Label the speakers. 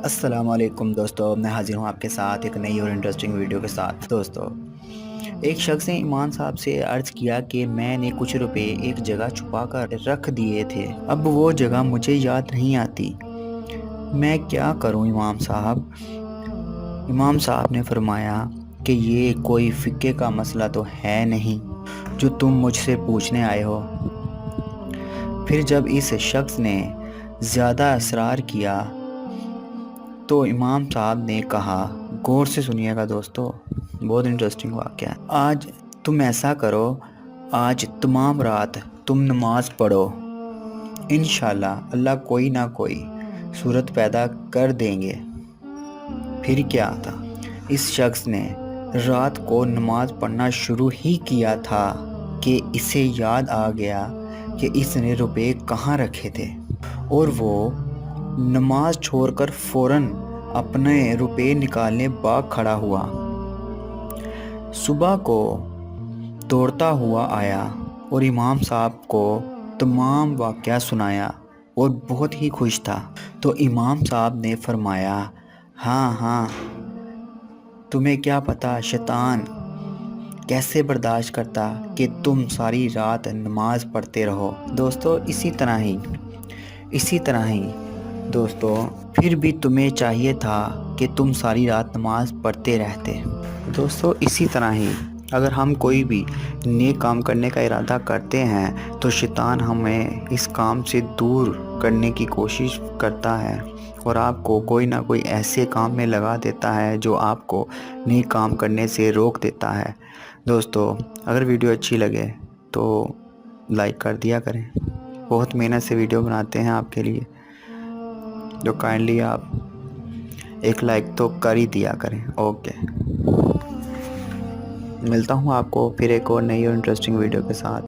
Speaker 1: السلام علیکم دوستو، میں حاضر ہوں آپ کے ساتھ ایک نئی اور انٹرسٹنگ ویڈیو کے ساتھ۔ دوستو، ایک شخص نے ایمان صاحب سے عرض کیا کہ میں نے کچھ روپے ایک جگہ چھپا کر رکھ دیے تھے، اب وہ جگہ مجھے یاد نہیں آتی، میں کیا کروں امام صاحب؟ امام صاحب نے فرمایا کہ یہ کوئی فقہ کا مسئلہ تو ہے نہیں جو تم مجھ سے پوچھنے آئے ہو۔ پھر جب اس شخص نے زیادہ اصرار کیا تو امام صاحب نے کہا، غور سے سنیے گا دوستو، بہت انٹرسٹنگ واقعہ ہے۔ آج تم ایسا کرو، آج تمام رات تم نماز پڑھو، انشاءاللہ اللہ کوئی نہ کوئی صورت پیدا کر دیں گے۔ پھر کیا تھا، اس شخص نے رات کو نماز پڑھنا شروع ہی کیا تھا کہ اسے یاد آ گیا کہ اس نے روپے کہاں رکھے تھے، اور وہ نماز چھوڑ کر فوراً اپنے روپے نکالنے باغ کھڑا ہوا۔ صبح کو دوڑتا ہوا آیا اور امام صاحب کو تمام واقعہ سنایا اور بہت ہی خوش تھا۔ تو امام صاحب نے فرمایا، ہاں، تمہیں کیا پتہ شیطان کیسے برداشت کرتا کہ تم ساری رات نماز پڑھتے رہو۔ دوستو، اسی طرح ہی دوستو، پھر بھی تمہیں چاہیے تھا کہ تم ساری رات نماز پڑھتے رہتے۔ دوستو، اسی طرح ہی اگر ہم کوئی بھی نیک کام کرنے کا ارادہ کرتے ہیں تو شیطان ہمیں اس کام سے دور کرنے کی کوشش کرتا ہے اور آپ کو کوئی نہ کوئی ایسے کام میں لگا دیتا ہے جو آپ کو نیک کام کرنے سے روک دیتا ہے۔ دوستو، اگر ویڈیو اچھی لگے تو لائک کر دیا کریں، بہت محنت سے ویڈیو بناتے ہیں آپ کے لیے، جو کائنڈلی آپ ایک لائک تو کر ہی دیا کریں۔ اوکے، ملتا ہوں آپ کو پھر ایک اور نئی اور انٹرسٹنگ ویڈیو کے ساتھ۔